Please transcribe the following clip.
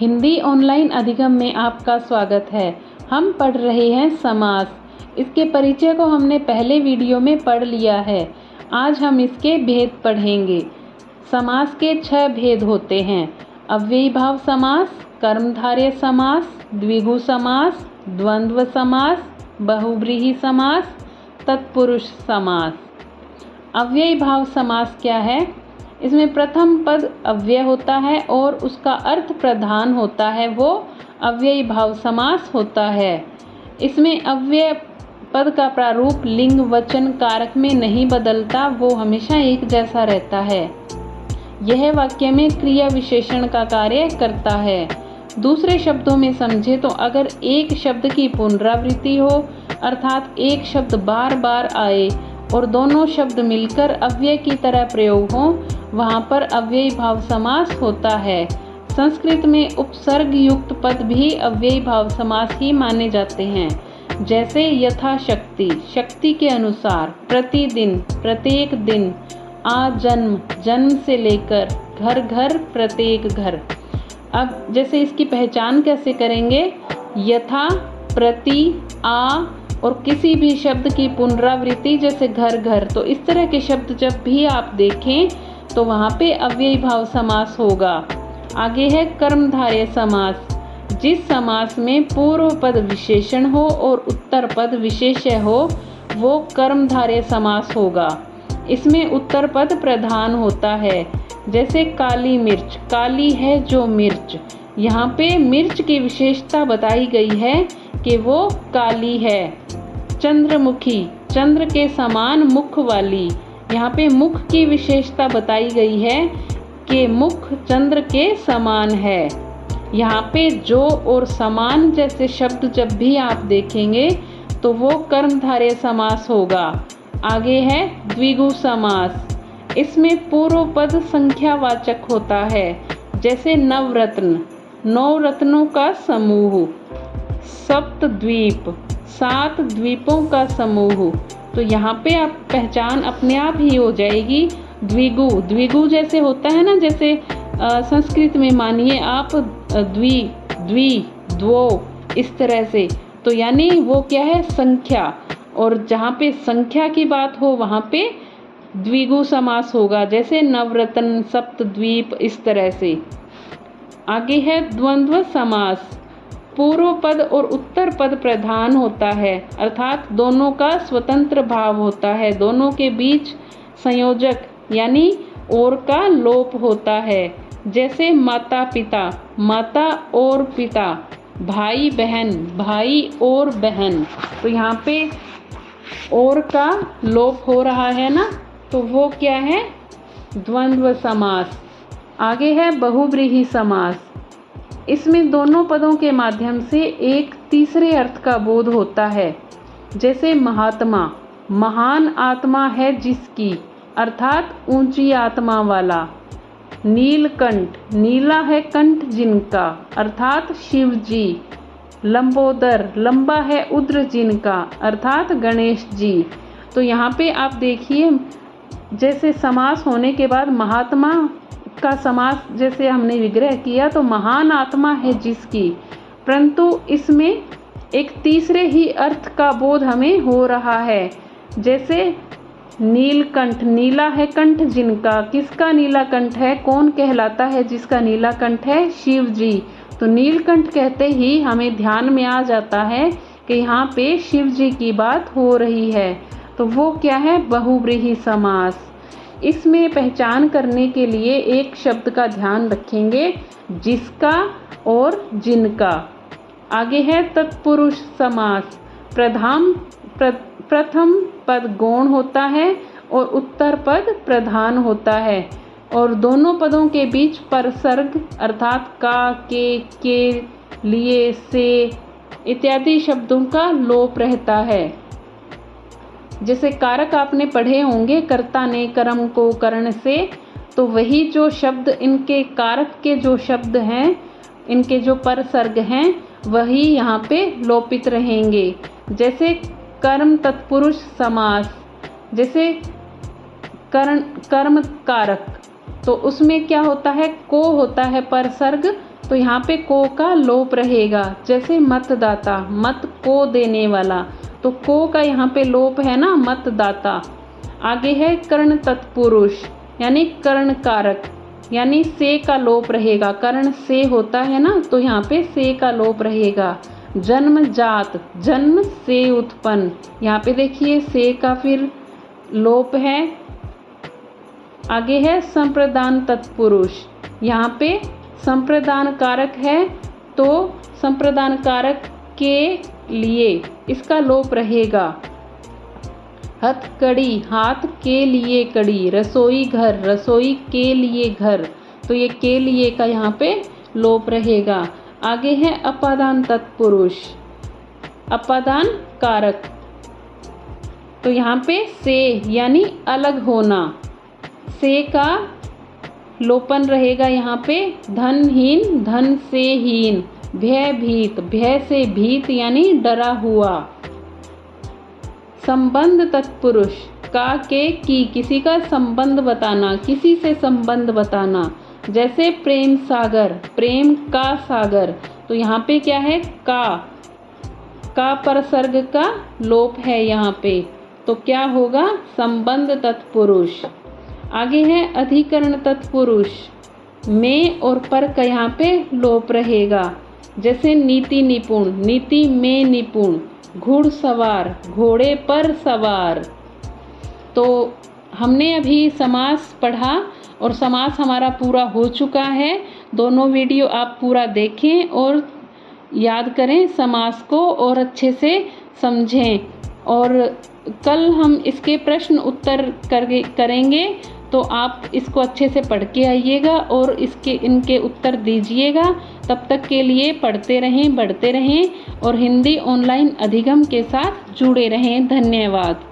Hindi online अधिगम में आपका स्वागत है। हम पढ़ रहे हैं समास। इसके परिचय को हमने पहले वीडियो में पढ़ लिया है। आज हम इसके भेद पढ़ेंगे। समास के 6 भेद होते हैं: अव्ययी भाव समास, कर्मधारय समास, द्विगु समास, द्वंद्व समास, बहुव्रीहि समास, तत्पुरुष समास। अव्ययी भाव समास क्या है? इसमें प्रथम पद अव्यय होता है और उसका अर्थ प्रधान होता है, वो अव्ययी भाव समास होता है। इसमें अव्यय पद का प्रारूप लिंग वचन कारक में नहीं बदलता, वो हमेशा एक जैसा रहता है। यह वाक्य में क्रिया विशेषण का कार्य करता है। दूसरे शब्दों में समझे तो अगर एक शब्द की पुनरावृत्ति हो, अर्थात एक शब्द बार बार आए और दोनों शब्द मिलकर अव्यय की तरह प्रयोग हो, वहाँ पर अव्ययी भाव समास होता है। संस्कृत में उपसर्ग युक्त पद भी अव्ययी भाव समास ही माने जाते हैं, जैसे यथाशक्ति, शक्ति के अनुसार, प्रतिदिन, प्रत्येक दिन, आजन्म, जन्म से लेकर, घर घर, प्रत्येक घर। अब जैसे इसकी पहचान कैसे करेंगे? यथा, प्रति, आ और किसी भी शब्द की पुनरावृत्ति जैसे घर घर, तो इस तरह के शब्द जब भी आप देखें तो वहाँ पे अव्ययी भाव समास होगा। आगे है कर्मधारय समास। जिस समास में पूर्व पद विशेषण हो और उत्तर पद विशेष्य हो, वो कर्मधारय समास होगा। इसमें उत्तर पद प्रधान होता है, जैसे काली मिर्च, काली है जो मिर्च। यहाँ पे मिर्च की विशेषता बताई गई है कि वो काली है। चंद्रमुखी, चंद्र के समान मुख वाली, यहाँ पे मुख की विशेषता बताई गई है कि मुख चंद्र के समान है। यहाँ पे जो और समान जैसे शब्द जब भी आप देखेंगे तो वो कर्मधारय समास होगा। आगे है द्विगु समास। इसमें पूर्व पद संख्यावाचक होता है, जैसे नवरत्न, 9 रत्नों का समूह, सप्तद्वीप, 7 द्वीपों का समूह। तो यहाँ पे आप पहचान अपने आप ही हो जाएगी। द्विगु, द्विगु जैसे होता है ना, जैसे संस्कृत में मानिए आप द्वि, द्वि, द्वो, इस तरह से, तो यानी वो क्या है? संख्या। और जहाँ पे संख्या की बात हो वहाँ पे द्विगु समास होगा, जैसे नवरत्न, सप्तद्वीप, इस तरह से। आगे है द्वंद्व समास। पूर्व पद और उत्तर पद प्रधान होता है, अर्थात दोनों का स्वतंत्र भाव होता है, दोनों के बीच संयोजक यानी और का लोप होता है, जैसे माता पिता, माता और पिता, भाई बहन, भाई और बहन। तो यहाँ पे और का लोप हो रहा है ना, तो वो क्या है? द्वंद्व समास। आगे है बहुव्रीहि समास। इसमें दोनों पदों के माध्यम से एक तीसरे अर्थ का बोध होता है, जैसे महात्मा, महान आत्मा है जिसकी, अर्थात ऊंची आत्मा वाला। नीलकंठ, नीला है कंठ जिनका, अर्थात शिव जी। लंबोदर, लंबा है उद्र जिनका, अर्थात गणेश जी। तो यहाँ पे आप देखिए, जैसे समास होने के बाद महात्मा का समास जैसे हमने विग्रह किया तो महान आत्मा है जिसकी, परंतु इसमें एक तीसरे ही अर्थ का बोध हमें हो रहा है, जैसे नीलकंठ, नीला है कंठ जिनका, किसका नीला कंठ है? कौन कहलाता है जिसका नीला कंठ है? शिव जी। तो नीलकंठ कहते ही हमें ध्यान में आ जाता है कि यहाँ पे शिव जी की बात हो रही है, तो वो क्या है? बहुव्रीहि समास। इसमें पहचान करने के लिए एक शब्द का ध्यान रखेंगे, जिसका और जिनका। आगे है तत्पुरुष समास। प्रथम पद गौण होता है और उत्तर पद प्रधान होता है, और दोनों पदों के बीच परसर्ग अर्थात का, के, लिए, से इत्यादि शब्दों का लोप रहता है। जैसे कारक आपने पढ़े होंगे, कर्ता ने कर्म को करण से, तो वही जो शब्द इनके कारक के जो शब्द हैं, इनके जो परसर्ग हैं, वही यहाँ पे लोपित रहेंगे। जैसे कर्म तत्पुरुष समास, जैसे कर्म कारक, तो उसमें क्या होता है? को होता है परसर्ग, तो यहाँ पे को का लोप रहेगा। जैसे मतदाता, मत को देने वाला, तो को का यहाँ पे लोप है ना, मतदाता। आगे है कर्ण तत्पुरुष यानी कर्ण कारक, यानी से का लोप रहेगा। कर्ण से होता है ना, तो यहाँ पे से का लोप रहेगा। जन्मजात, जन्म से उत्पन्न, यहाँ पे देखिए से का फिर लोप है। आगे है संप्रदान तत्पुरुष, यहाँ पे संप्रदान कारक है, तो संप्रदान कारक के लिए इसका लोप रहेगा। हथकड़ी, हाथ के लिए कड़ी। रसोई घर, रसोई के लिए घर, तो ये के लिए का यहाँ पे लोप रहेगा। आगे है अपादान तत्पुरुष, अपादान कारक, तो यहाँ पे से यानी अलग होना, से का लोपन रहेगा यहाँ पे। धनहीन, धन से हीन। भयभीत, भय से भीत यानी डरा हुआ। संबंध तत्पुरुष, का के की, किसी का संबंध बताना, किसी से संबंध बताना। जैसे प्रेम सागर, प्रेम का सागर, तो यहाँ पे क्या है, का परसर्ग का लोप है यहाँ पे, तो क्या होगा, संबंध तत्पुरुष। आगे है अधिकरण तत्पुरुष, में और पर का यहाँ पे लोप रहेगा। जैसे नीति निपुण, नीति में निपुण। घुड़सवार, घोड़े पर सवार। तो हमने अभी समास पढ़ा और समास हमारा पूरा हो चुका है। दोनों वीडियो आप पूरा देखें और याद करें समास को और अच्छे से समझें। और कल हम इसके प्रश्न उत्तर करेंगे, तो आप इसको अच्छे से पढ़ के आइएगा और इनके उत्तर दीजिएगा। तब तक के लिए पढ़ते रहें, बढ़ते रहें और हिंदी ऑनलाइन अधिगम के साथ जुड़े रहें। धन्यवाद।